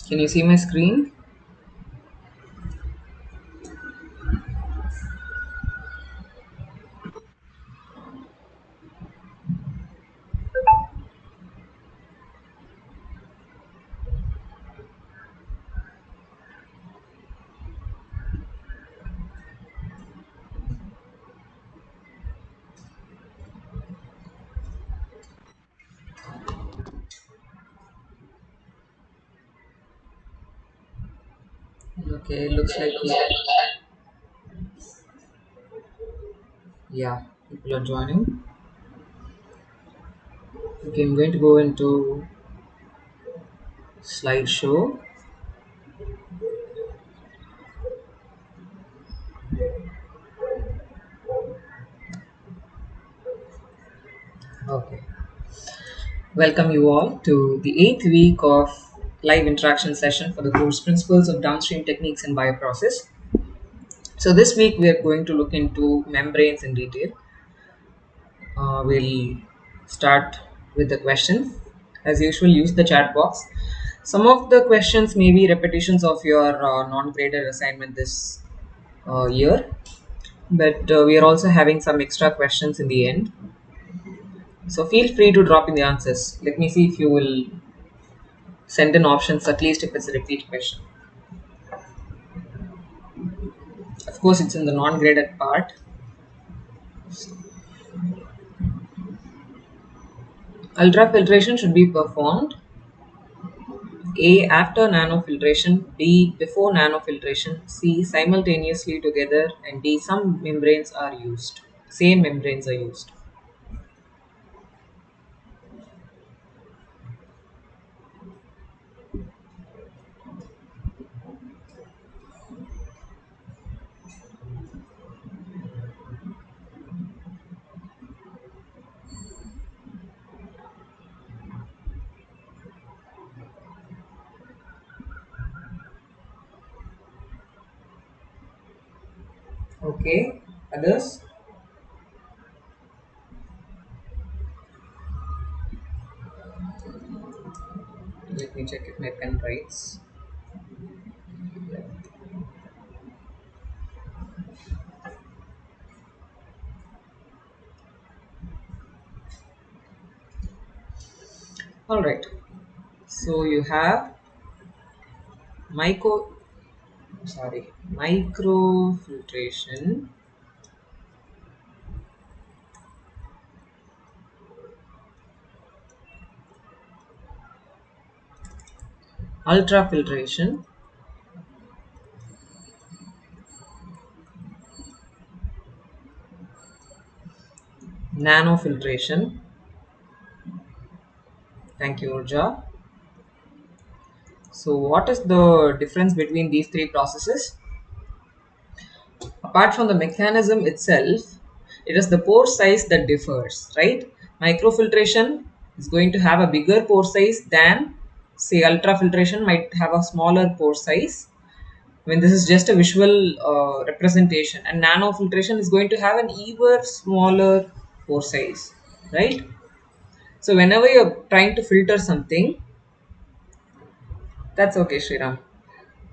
Can you see my screen? Okay, looks like yeah, people are joining. Okay, I'm going to go into slideshow. Okay, welcome you all to the eighth week of live interaction session for the course Principles of Downstream Techniques in Bioprocess. So this week we are going to look into membranes in detail. We'll start with the questions. As usual, use the chat box. Some of the questions may be repetitions of your non-graded assignment this year, but we are also having some extra questions in the end. So feel free to drop in the answers. Let me see if you will send in options, at least if it's a repeat question. Of course, it's in the non-graded part. Ultrafiltration should be performed A. After nanofiltration, B. Before nanofiltration, C. Simultaneously together, and D. Some membranes are used. Same membranes are used. Okay, others? Let me check if my pen writes. All right. So you have micro, microfiltration, ultrafiltration, nanofiltration. Thank you, Urja. So what is the difference between these three processes? Apart from the mechanism itself, it is the pore size that differs, right? Microfiltration is going to have a bigger pore size than, say, ultrafiltration might have a smaller pore size. I mean, this is just a visual representation, and nanofiltration is going to have an even smaller pore size, right? So whenever you're trying to filter something, that's okay, Shriram.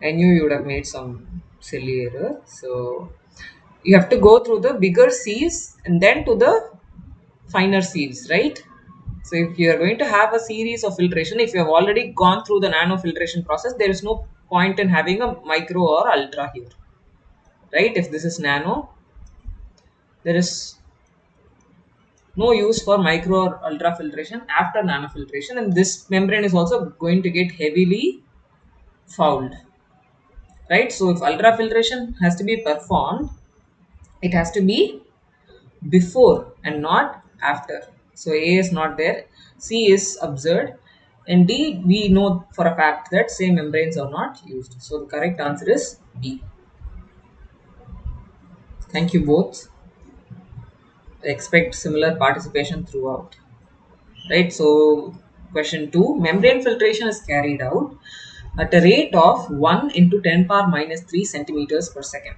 I knew you would have made some silly error. So you have to go through the bigger sieves and then to the finer sieves, right? So if you are going to have a series of filtration, if you have already gone through the nano filtration process, there is no point in having a micro or ultra here, right? If this is nano, there is no use for micro or ultra filtration after nano filtration, and this membrane is also going to get heavily fouled, right? So if ultra filtration has to be performed, it has to be before and not after. So A is not there, C is absurd, and D we know for a fact that same membranes are not used. So the correct answer is B. Thank you both. I expect similar participation throughout. Right, so question 2, membrane filtration is carried out at a rate of 1 into 10 power minus 3 centimeters per second.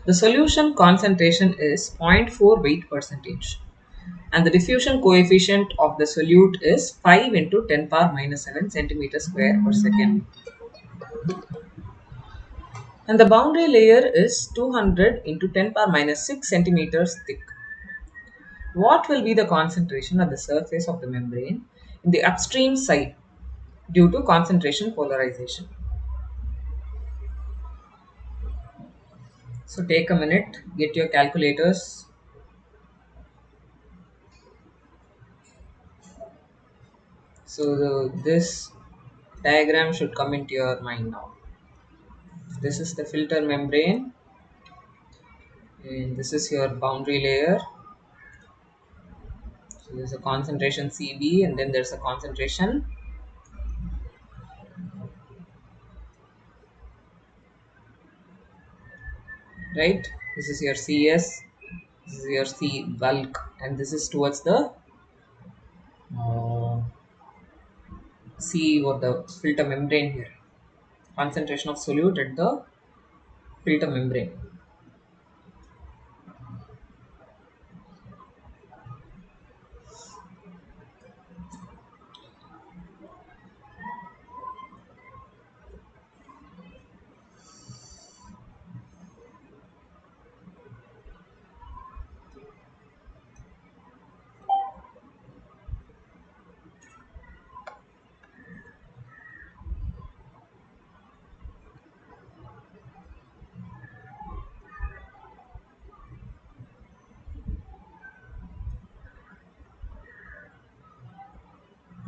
The solution concentration is 0.4 weight percentage. And the diffusion coefficient of the solute is 5 into 10 power minus 7 centimeter square per second. And the boundary layer is 200 into 10 power minus 6 centimeters thick. What will be the concentration at the surface of the membrane in the upstream side due to concentration polarization? So take a minute, get your calculators. So this diagram should come into your mind now. This is the filter membrane, and this is your boundary layer. So there's a concentration Cb, and then there's a concentration, right? This is your Cs, this is your C bulk, and this is towards the uh, C or the filter membrane here. Concentration of solute at the filter membrane.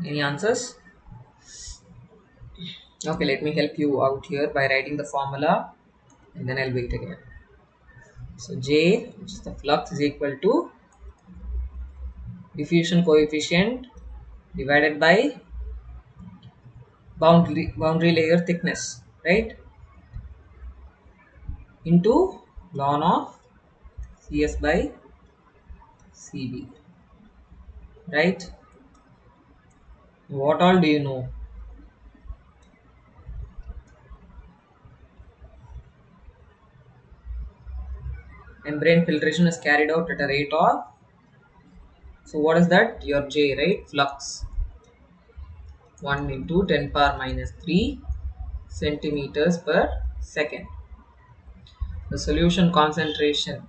Any answers? Okay, let me help you out here by writing the formula, and then I'll wait again. So J, which is the flux, is equal to diffusion coefficient divided by boundary layer thickness, right? Into ln of Cs by Cb, right? What all do you know? Membrane filtration is carried out at a rate of, so what is that? Your J, right? Flux 1 into 10 power minus 3 centimeters per second. The solution concentration,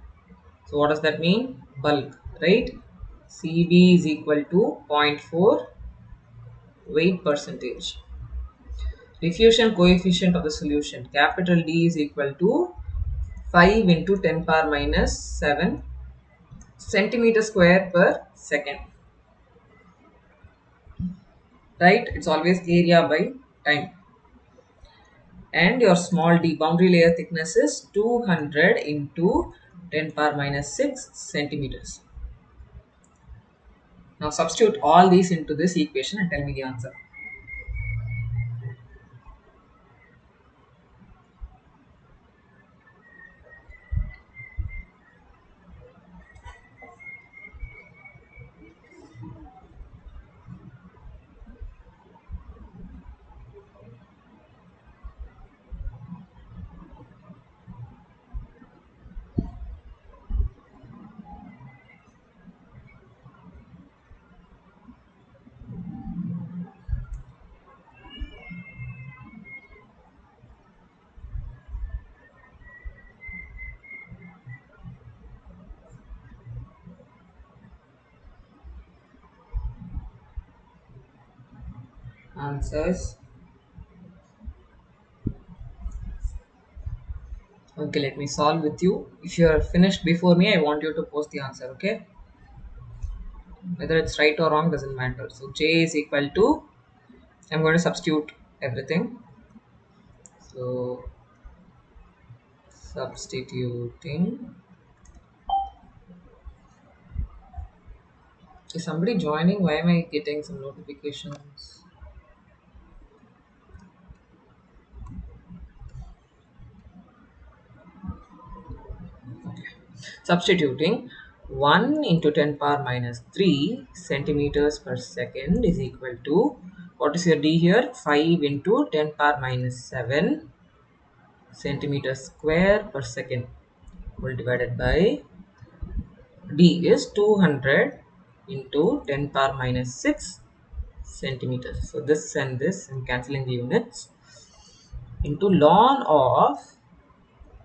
so what does that mean? Bulk, right? Cb is equal to zero point 0.4 weight percentage. Diffusion coefficient of the solution, capital D, is equal to 5 into 10 power minus 7 centimeter square per second, right? It's always area by time. And your small d, boundary layer thickness, is 200 into 10 power minus 6 centimeters. Now substitute all these into this equation and tell me the answer. Answers. Okay, let me solve with you. If you are finished before me, I want you to post the answer, okay? Whether it's right or wrong doesn't matter. So J is equal to, I'm going to substitute everything. So substituting. Is somebody joining? Why am I getting some notifications? Substituting 1 into 10 power minus 3 centimeters per second is equal to, what is your D here? 5 into 10 power minus 7 centimeters square per second, will divided by D is 200 into 10 power minus 6 centimeters. So this and this, and cancelling the units, into ln of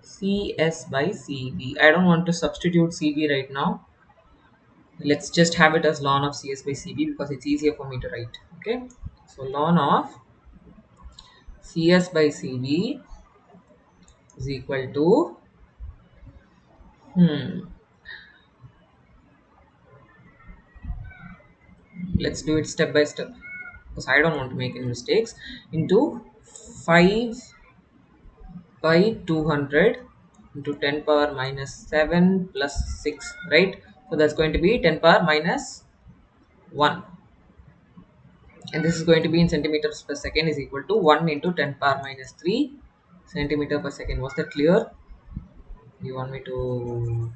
CS by CB. I don't want to substitute CB right now. Let's just have it as ln of CS by CB because it's easier for me to write. Okay, so ln of CS by CB is equal to let's do it step by step because I don't want to make any mistakes, into 5 by 200 into 10 power minus 7 plus 6, right? So that's going to be 10 power minus 1, and this is going to be in centimeters per second, is equal to 1 into 10 power minus 3 centimeter per second. Was that clear? You want me to,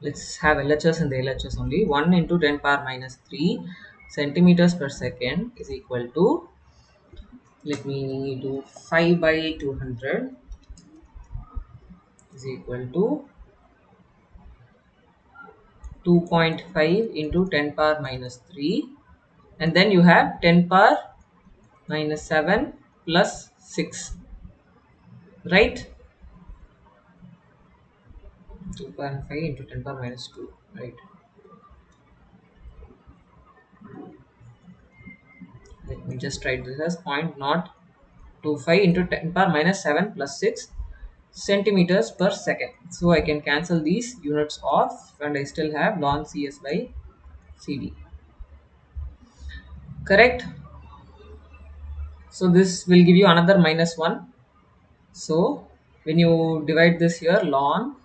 let's have LHS and the LHS only. 1 into 10 power minus 3 centimeters per second is equal to, let me do 5 by 200 is equal to 2.5 into 10 power minus 3, and then you have 10 power minus 7 plus 6, right? 2.5 into 10 power minus 2, right? Let me just write this as 0.025 into 10 power minus 7 plus 6 centimeters per second. So I can cancel these units off and I still have ln CS by CD. Correct? So this will give you another minus 1. So when you divide this here, ln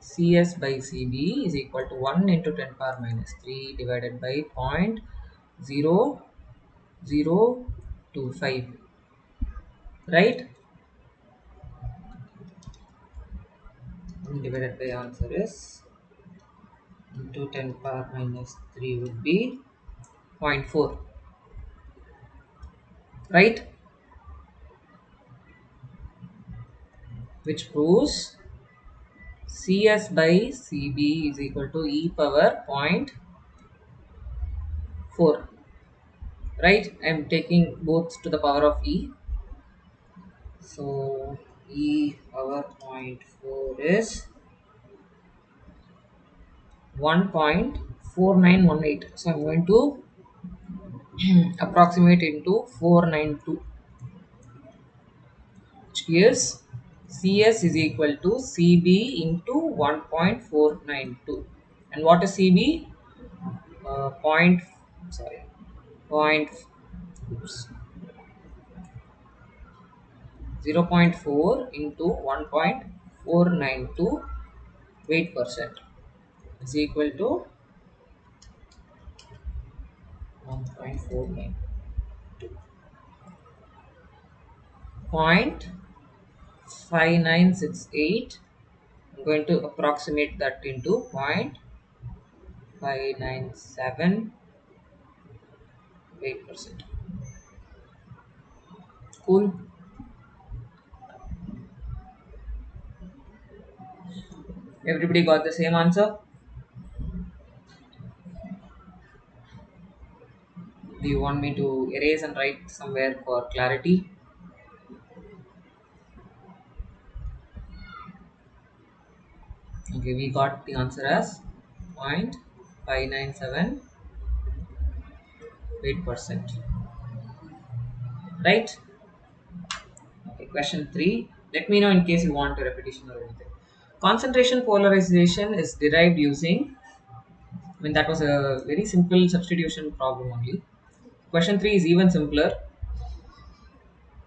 CS by CB is equal to 1 into 10 power minus 3 divided by 0.0025, right? And divided by answer is into 10 power minus 3 would be zero point 0.4, right? Which proves CS by CB is equal to e power zero point 0.4, right? I am taking both to the power of e. So e power 0.4 is 1.4918. So I'm going to approximate into 492, which gives CS is equal to CB into 1.492. And what is CB? Point, sorry, point, oops, 0.4 into 1.492 weight percent is equal to 1.49. 0.5968. I'm going to approximate that into 0.597 8%. Cool. Everybody got the same answer? Do you want me to erase and write somewhere for clarity? Okay, we got the answer as 0.597 8%. Right? Okay, question 3. Let me know in case you want a repetition or anything. Concentration polarization is derived using, I mean, that was a very simple substitution problem only. Question 3 is even simpler.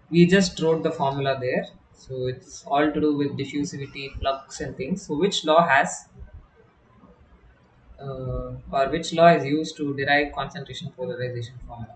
We just wrote the formula there. So it's all to do with diffusivity, flux and things. So which law has or which law is used to derive concentration polarization formula?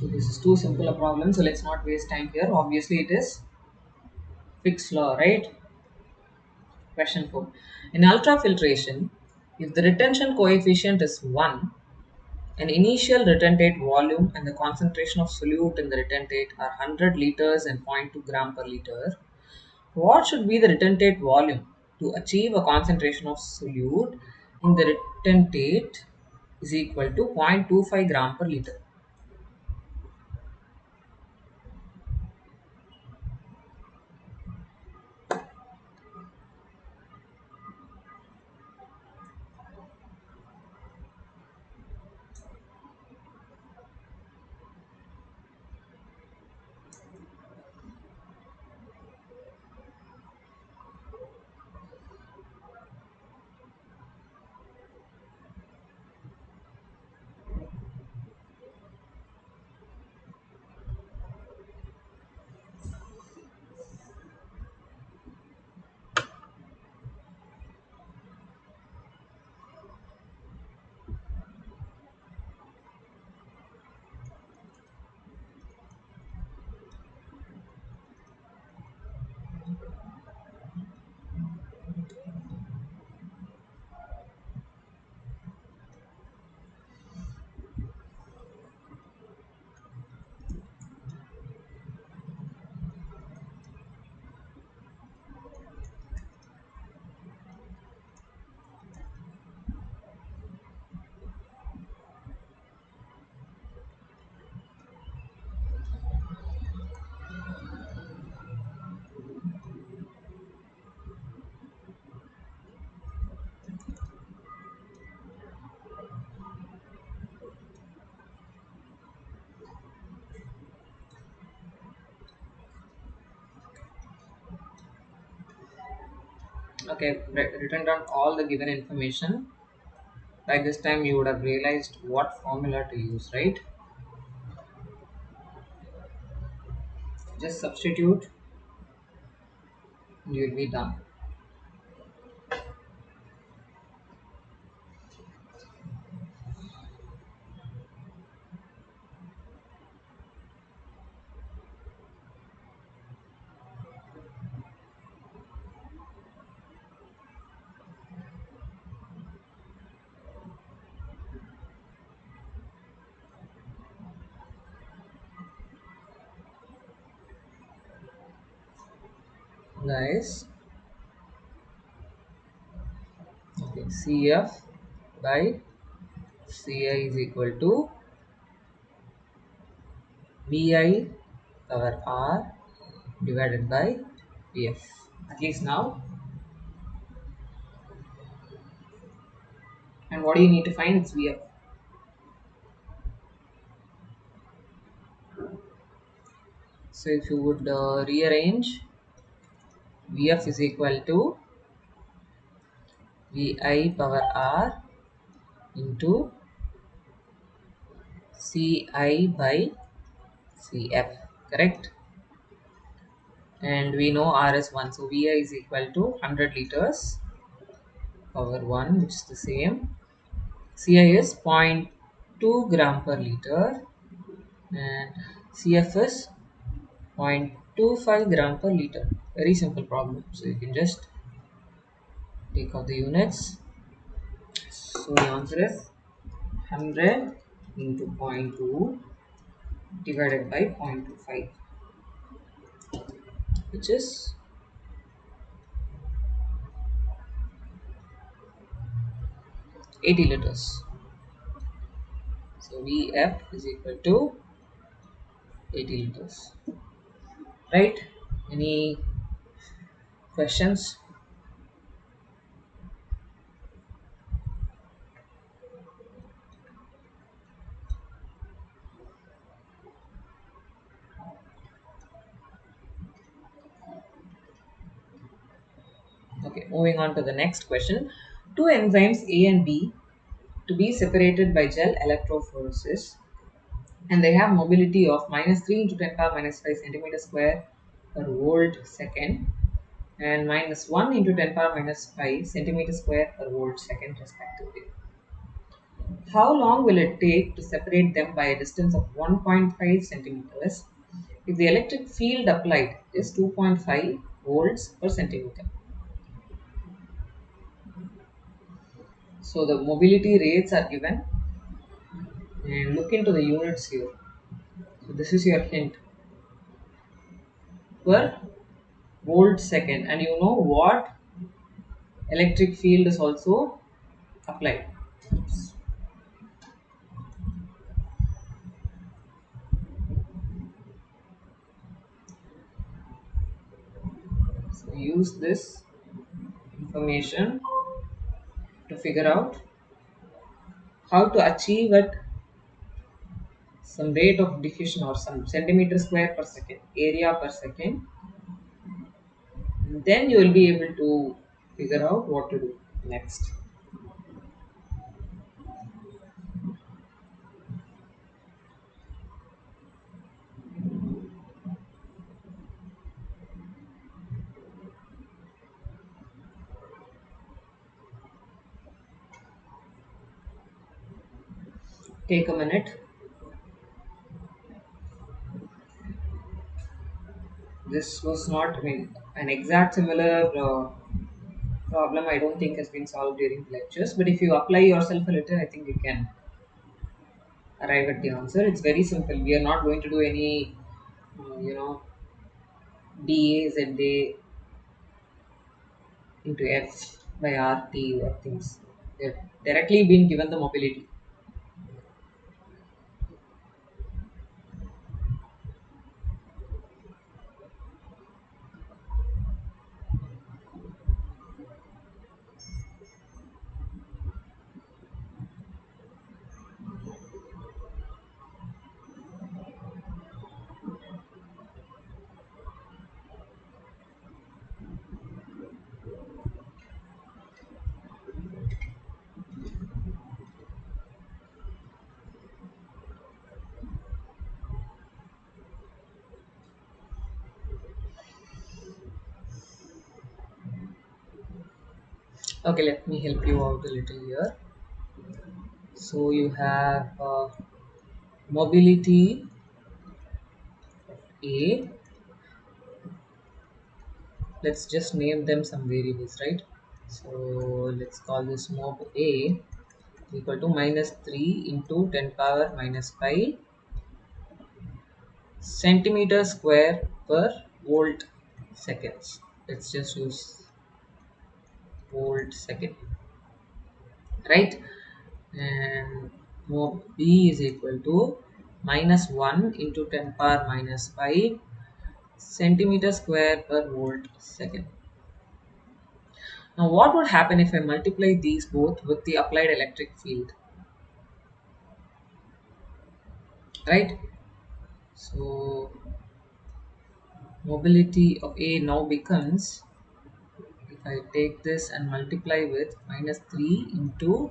So this is too simple a problem, so let's not waste time here. Obviously, it is Fick's law, right? Question 4. In ultrafiltration, if the retention coefficient is 1, an initial retentate volume and the concentration of solute in the retentate are 100 liters and zero point 0.2 gram per liter, what should be the retentate volume to achieve a concentration of solute in the retentate is equal to 0.25 gram per liter? Okay, written down all the given information. By this time, you would have realized what formula to use, right? Just substitute and you'll be done. Guys, okay, CF by CI is equal to VI power R divided by VF. At least now. And what do you need to find? It's VF. So if you would rearrange, VF is equal to VI power R into CI by CF, correct? And we know R is 1, so VI is equal to 100 liters power 1, which is the same. CI is zero point 0.2 gram per liter and CF is 0.25 gram per liter. Very simple problem. So you can just take out the units. So the answer is 100 into zero point 0.2 divided by 0.25, which is 80 liters. So VF is equal to 80 liters. Right? Any questions? Okay, moving on to the next question. Two enzymes A and B to be separated by gel electrophoresis, and they have mobility of -3 into 10 power minus 5 centimeter square per volt second and -1 into 10 power minus 5 centimeter square per volt second respectively. How long will it take to separate them by a distance of 1.5 centimeters if the electric field applied is 2.5 volts per centimeter? So the mobility rates are given, and look into the units here. So this is your hint, per volt second, and you know what electric field is also applied. So use this information to figure out how to achieve at some rate of diffusion or some centimeter square per second, area per second. And then you will be able to figure out what to do next. Take a minute. This was not, I mean, an exact similar problem I don't think has been solved during the lectures, but if you apply yourself a little, I think you can arrive at the answer. It's very simple. We are not going to do any, you know, dAs and day into F by RT or things. They're directly being given the mobility. Okay, let me help you out a little here. So you have mobility A. Let's just name them some variables, right? So let's call this mob A equal to minus 3 into 10 power minus 5 centimeter square per volt seconds. Let's just use volt second, right? And mob B is equal to minus 1 into 10 power minus 5 centimeter square per volt second. Now what would happen if I multiply these both with the applied electric field, right? So mobility of A now becomes, if I take this and multiply with minus 3 into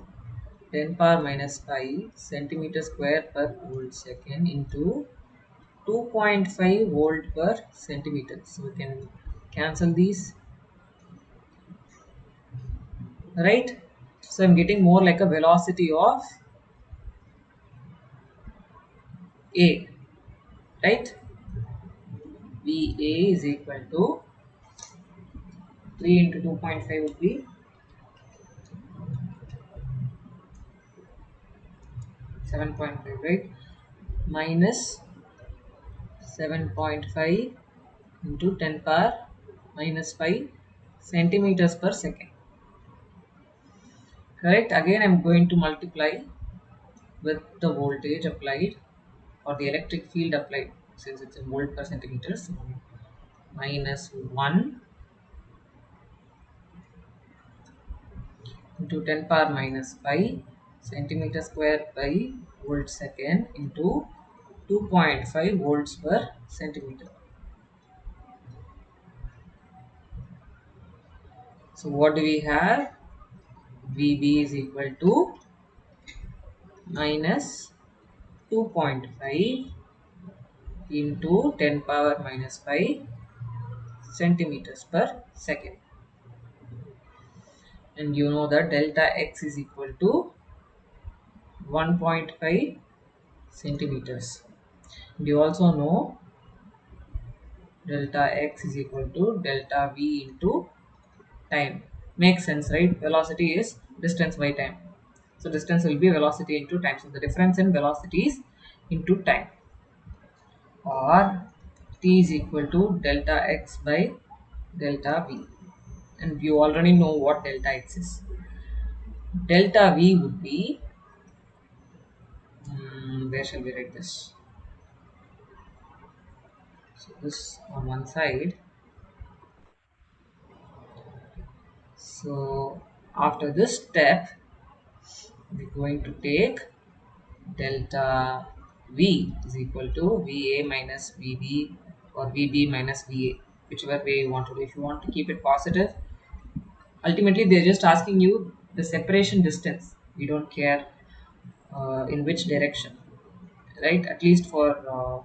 10 power minus 5 centimeter square per volt second into 2.5 volt per centimeter. So we can cancel these, right? So I'm getting more like a velocity of A, right? VA is equal to 3 into 2.5 would be 7.5, right? Minus 7.5 into 10 power minus 5 centimeters per second. Correct? Again, I'm going to multiply with the voltage applied or the electric field applied, since it's in volt per centimeter. So minus 1 into 10 power minus 5 centimeter square by volt second into 2.5 volts per centimeter. So what do we have? VB is equal to minus 2.5 into 10 power minus 5 centimeters per second. And you know that delta x is equal to 1.5 centimeters. And you also know delta x is equal to delta v into time. Makes sense, right? Velocity is distance by time. So distance will be velocity into time. So the difference in velocities into time. Or t is equal to delta x by delta v. And you already know what delta x is. Delta v would be, where shall we write this? So this on one side. So after this step, we're going to take delta v is equal to va minus vb or vb minus va, whichever way you want to do. If you want to keep it positive, ultimately they're just asking you the separation distance. We don't care in which direction, right? At least for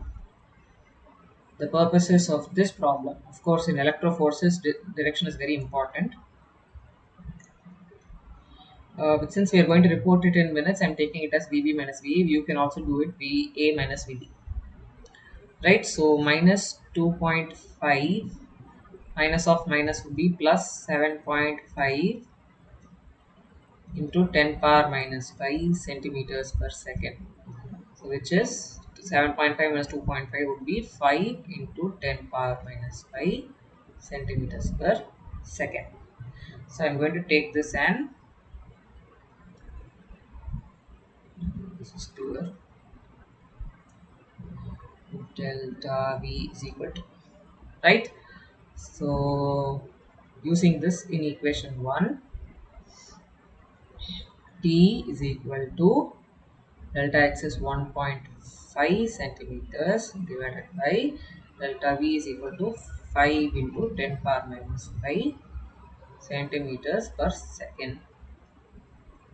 the purposes of this problem. Of course, in electroforces, direction is very important. But since we are going to report it in minutes, I'm taking it as VB minus VA. You can also do it VA minus VB. Right? So minus 2.5 minus of minus would be plus 7.5 into 10 power minus 5 centimeters per second. So which is 7.5 minus 2.5 would be 5 into 10 power minus 5 centimeters per second. So I'm going to take this and this is clear. Delta V is equal to, right? So using this in equation 1, T is equal to delta x is 1.5 centimeters divided by delta V is equal to 5 into 10 power minus 5 centimeters per second,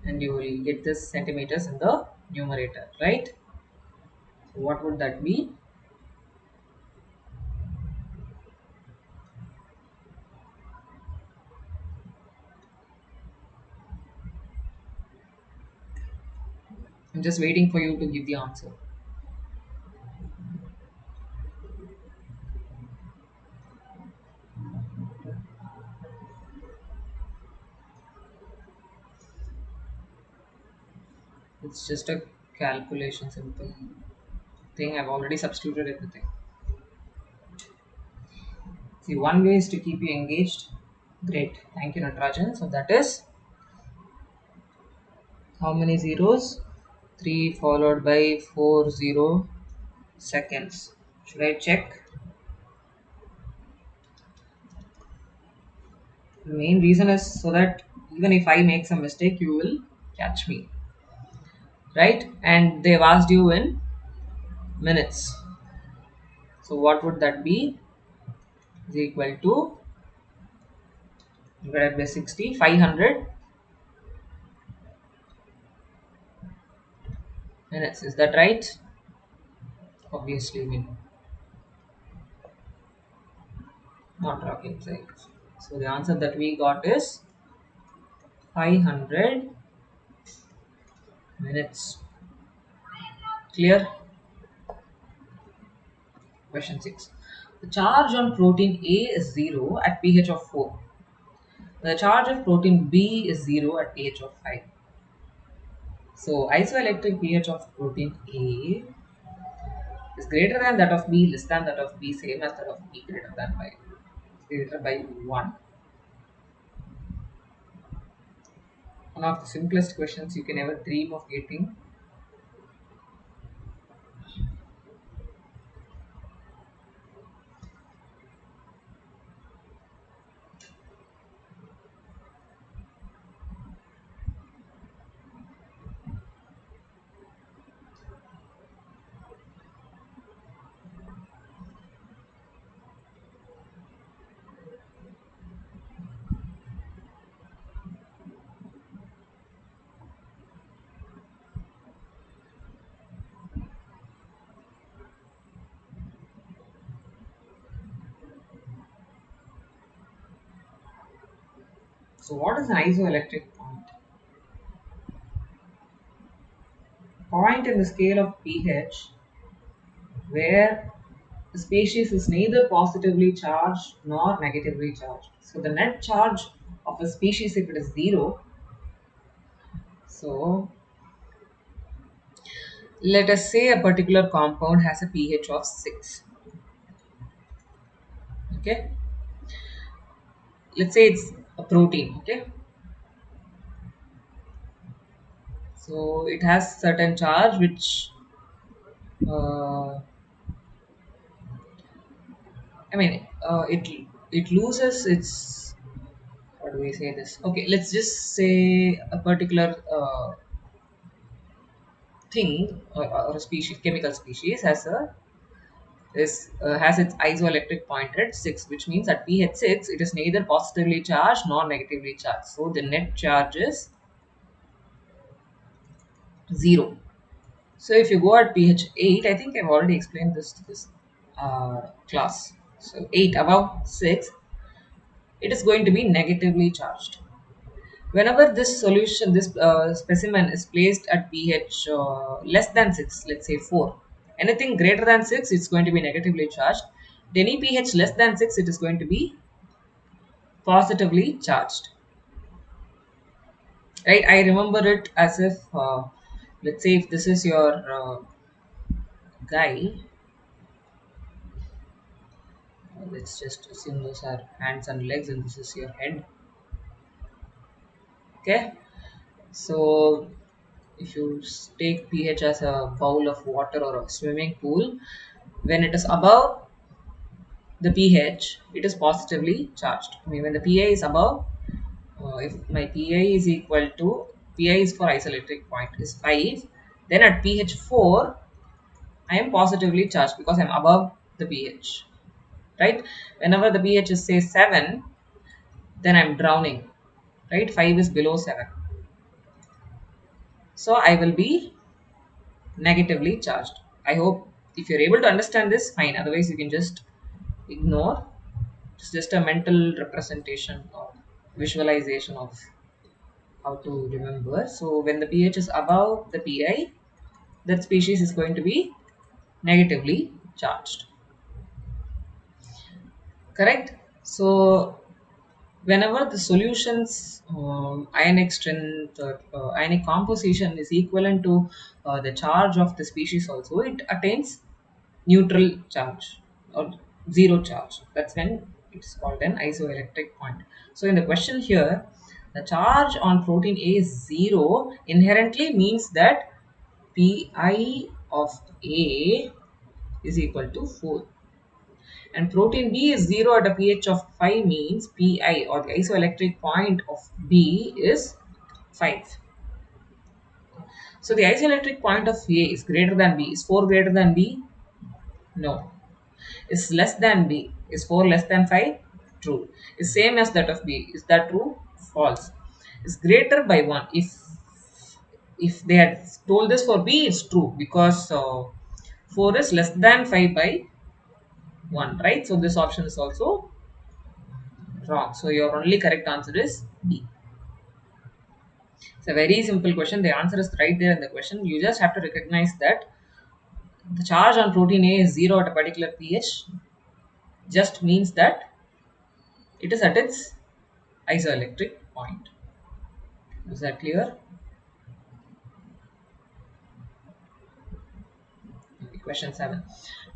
and you will get this centimeters in the numerator, right? So what would that be? I'm just waiting for you to give the answer. It's just a calculation, simple thing. I've already substituted everything. See, one way is to keep you engaged. Great. Thank you, Natarajan. So that is how many zeros? 3 followed by 40 seconds. Should I check? The main reason is so that even if I make some mistake, you will catch me. Right? And they've asked you in minutes. So what would that be? Is equal to divided by 60, 500 minutes. Is that right? Obviously, I mean, not rocket science. So the answer that we got is 500 minutes. Clear? Question 6. The charge on protein A is 0 at pH of 4. The charge of protein B is 0 at pH of 5. So isoelectric pH of protein A is greater than that of B, less than that of B, same as that of B, greater than 5. Greater by 1. One of the simplest questions you can ever dream of getting. So what is an isoelectric point? point in the scale of pH where the species is neither positively charged nor negatively charged. So the net charge of a species, if it is zero, so let us say a particular compound has a pH of 6. Okay, let's say it's a protein. Okay, so it has certain charge which uh, I mean it loses its, how do we say this? Okay, let's just say a particular thing, or a species, chemical species has its isoelectric pointer at 6, which means at pH 6 it is neither positively charged nor negatively charged. So the net charge is 0. So if you go at pH 8, I think I've already explained this to this class. So 8 above 6, it is going to be negatively charged. Whenever this solution, this specimen is placed at pH less than 6, let's say 4, anything greater than 6, it's going to be negatively charged. At any pH less than 6, it is going to be positively charged. Right? I remember it as if, let's say, if this is your guy, let's just assume those are hands and legs, and this is your head. Okay, so if you take pH as a bowl of water or a swimming pool, when it is above the pH, it is positively charged. I mean, when the pA is above, if my pA is equal to, pA is for isoelectric point, is 5, then at pH 4, I am positively charged because I am above the pH, right? Whenever the pH is say 7, then I am drowning, right? 5 is below 7. So I will be negatively charged. I hope if you're able to understand this, fine. Otherwise, you can just ignore. It's just a mental representation or visualization of how to remember. So when the pH is above the PI, that species is going to be negatively charged. Correct? So whenever the solution's ionic strength or ionic composition is equivalent to the charge of the species also, it attains neutral charge or zero charge. That's when it's called an isoelectric point. So in the question here, the charge on protein A is 0 inherently means that Pi of A is equal to 4. And protein B is 0 at a pH of 5 means Pi, or the isoelectric point of B, is 5. So the isoelectric point of A is greater than B. Is 4 greater than B? No. Is less than B. Is 4 less than 5? True. Is same as that of B. Is that true? False. Is greater by 1. If they had told this for B, it's true because 4 is less than 5 by 1, right? So this option is also wrong. So your only correct answer is B. It's a very simple question. The answer is right there in the question. You just have to recognize that the charge on protein A is 0 at a particular pH. Just means that it is at its isoelectric point. Is that clear? Okay, question 7.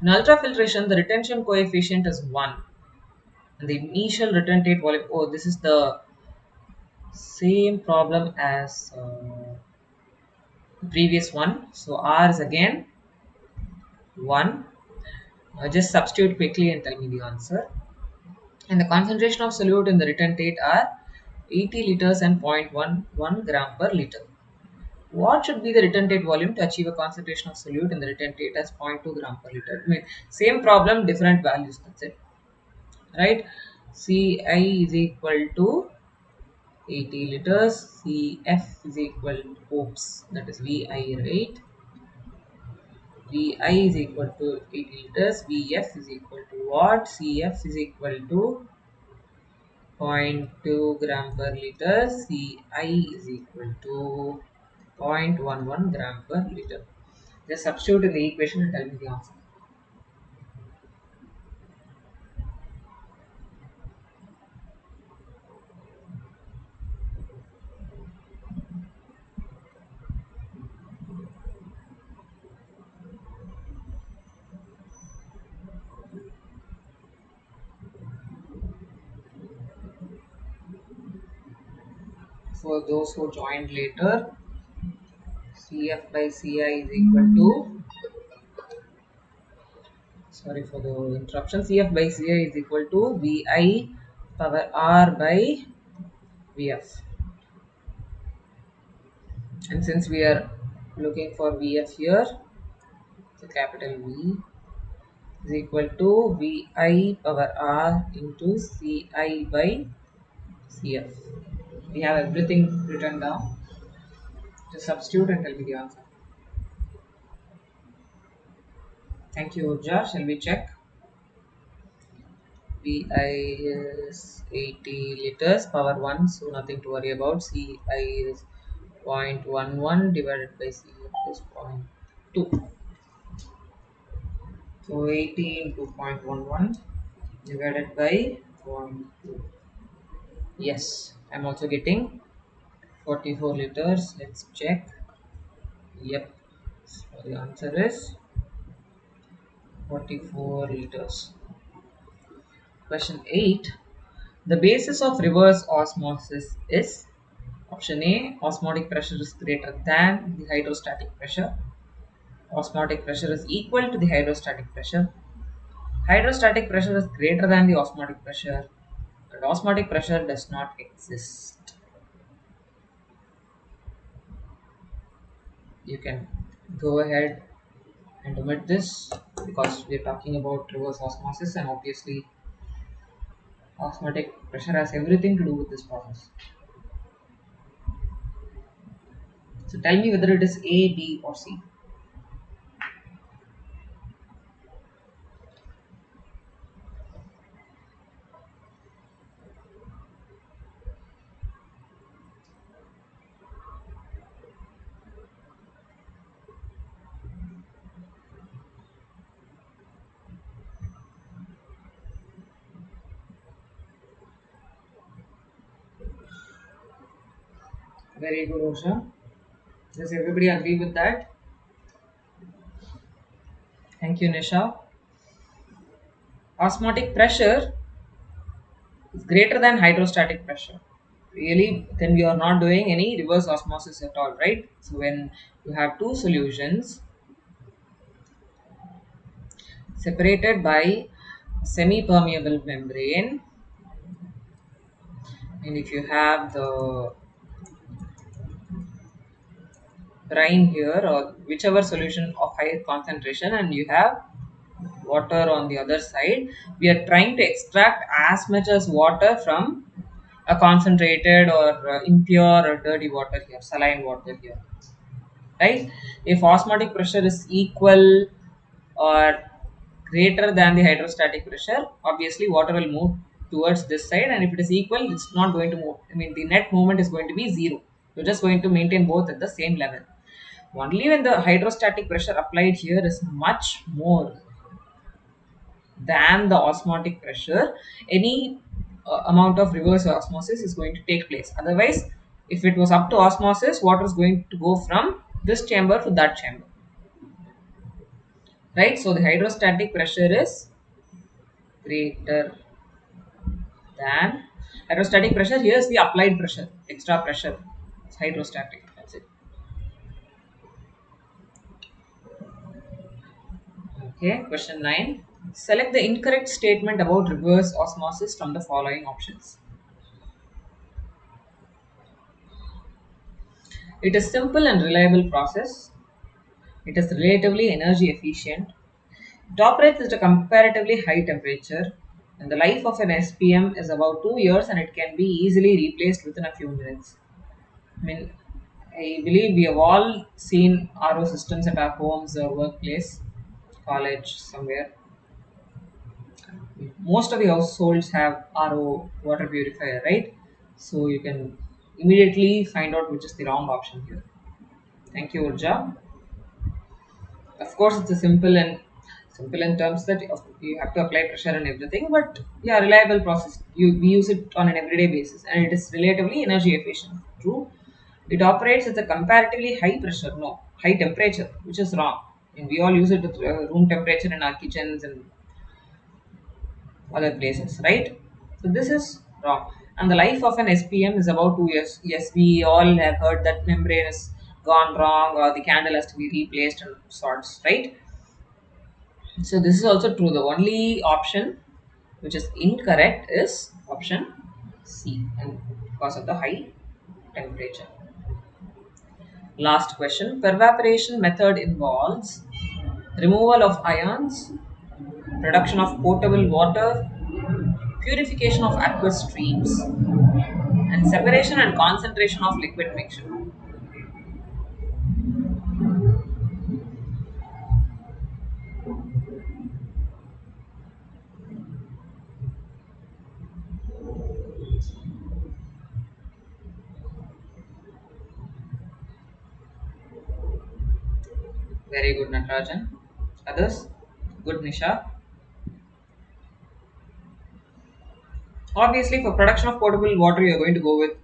In ultrafiltration, the retention coefficient is 1. And the initial retentate volume, oh, this is the same problem as the previous one. So R is again 1. Just substitute quickly and tell me the answer. And the concentration of solute in the retentate are 80 liters and 0.11 gram per liter. What should be the retentate volume to achieve a concentration of solute in the retentate as 0.2 gram per liter? I mean, same problem, different values. That's it, right? Ci is equal to 80 liters. Cf is equal to, oops, that is Vi, right? Vi is equal to 80 liters. Vf is equal to what? Cf is equal to 0.2 gram per liter. Ci is equal to 0.11 gram per liter. Just substitute in the equation and tell me the answer. For those who joined later, CF by CI is equal to, sorry for the interruption, CF by CI is equal to VI power R by VF. And since we are looking for VF here, so capital V is equal to VI power R into CI by CF. We have everything written down. Just substitute and tell me the answer. Thank you, Urja. Shall we check? VI is 80 liters power 1, so nothing to worry about. CI is 0.11 divided by CF is zero point 0.2. So 80 into 0.11 divided by zero point 0.2. Yes, I'm also getting 44 liters. Let's check. Yep. So the answer is 44 liters. Question 8. The basis of reverse osmosis is option A, osmotic pressure is greater than the hydrostatic pressure. Osmotic pressure is equal to the hydrostatic pressure. Hydrostatic pressure is greater than the osmotic pressure. But osmotic pressure does not exist. You can go ahead and omit this because we're talking about reverse osmosis, and obviously osmotic pressure has everything to do with this process. So tell me whether it is A, B or C. Very good, Osha. Does everybody agree with that? Thank you, Nisha. Osmotic pressure is greater than hydrostatic pressure. Really, then we are not doing any reverse osmosis at all, right? So when you have two solutions separated by semi-permeable membrane, and if you have the brine here or whichever solution of higher concentration and you have water on the other side, we are trying to extract as much as water from a concentrated or impure or dirty water here, saline water here, right? If osmotic pressure is equal or greater than the hydrostatic pressure, obviously water will move towards this side, and if it is equal, it's not going to move. I mean, the net movement is going to be zero. You're just going to maintain both at the same level. Only when the hydrostatic pressure applied here is much more than the osmotic pressure, any amount of reverse osmosis is going to take place. Otherwise, if it was up to osmosis, water is going to go from this chamber to that chamber, right? So the hydrostatic pressure is greater than hydrostatic pressure. Here is the applied pressure, extra pressure. It's hydrostatic. That's it. Okay, question 9. Select the incorrect statement about reverse osmosis from the following options. It is simple and reliable process. It is relatively energy efficient. It operates at a comparatively high temperature, and the life of an SPM is about 2 years and it can be easily replaced within a few minutes. I mean, I believe we have all seen RO systems at our homes or workplace, college, somewhere. Most of the households have RO water purifier, right? So you can immediately find out which is the wrong option here. Thank you, Urja. Of course, it's a simple in terms that you have to apply pressure and everything, but yeah, reliable process. We use it on an everyday basis, and it is relatively energy efficient. True, it operates at a comparatively high pressure, no high temperature, which is wrong. And we all use it at room temperature in our kitchens and other places, right? So this is wrong. And the life of an SPM is about 2 years. Yes, we all have heard that membrane has gone wrong or the candle has to be replaced and sorts, right? So this is also true. The only option which is incorrect is option C, and because of the high temperature. Last question. Pervaporation method involves removal of ions, production of potable water, purification of aqueous streams, and separation and concentration of liquid mixture. Very good, Natarajan. Others? Good, Nisha. Obviously, for production of potable water, you are going to go with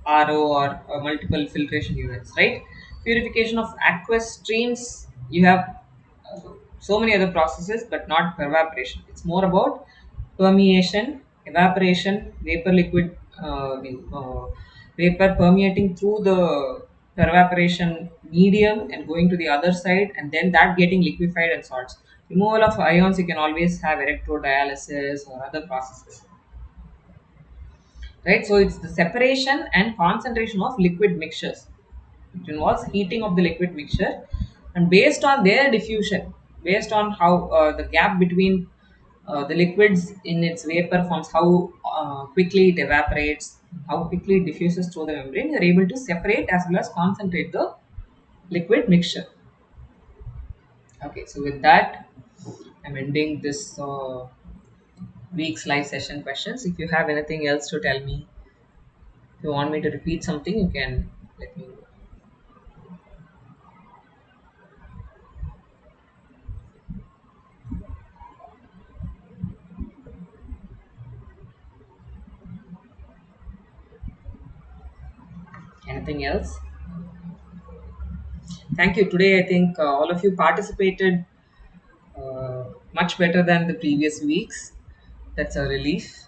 RO or multiple filtration units, right? Purification of aqueous streams, you have so many other processes, but not evaporation. It's more about permeation, evaporation, vapor liquid, vapor permeating through the evaporation medium and going to the other side, and then that getting liquefied and salts. Removal of ions, you can always have electrodialysis or other processes, right? So it's the separation and concentration of liquid mixtures. It involves heating of the liquid mixture, and based on their diffusion, based on how the gap between the liquids in its vapor forms, how quickly it evaporates, how quickly it diffuses through the membrane, you're able to separate as well as concentrate the liquid mixture. Okay, so with that, I'm ending this week's live session questions. If you have anything else to tell me, if you want me to repeat something, you can let me know. Anything else? Thank you. Today, I think all of you participated much better than the previous weeks. That's a relief.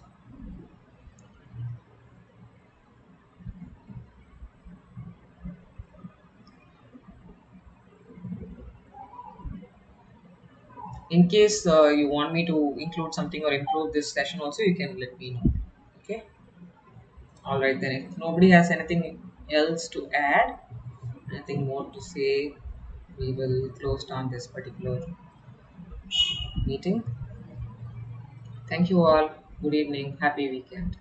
In case you want me to include something or improve this session, also you can let me know. Okay. All right then. If nobody has anything else to add, anything more to say, we will close down this particular meeting. Thank you all. Good evening. Happy weekend.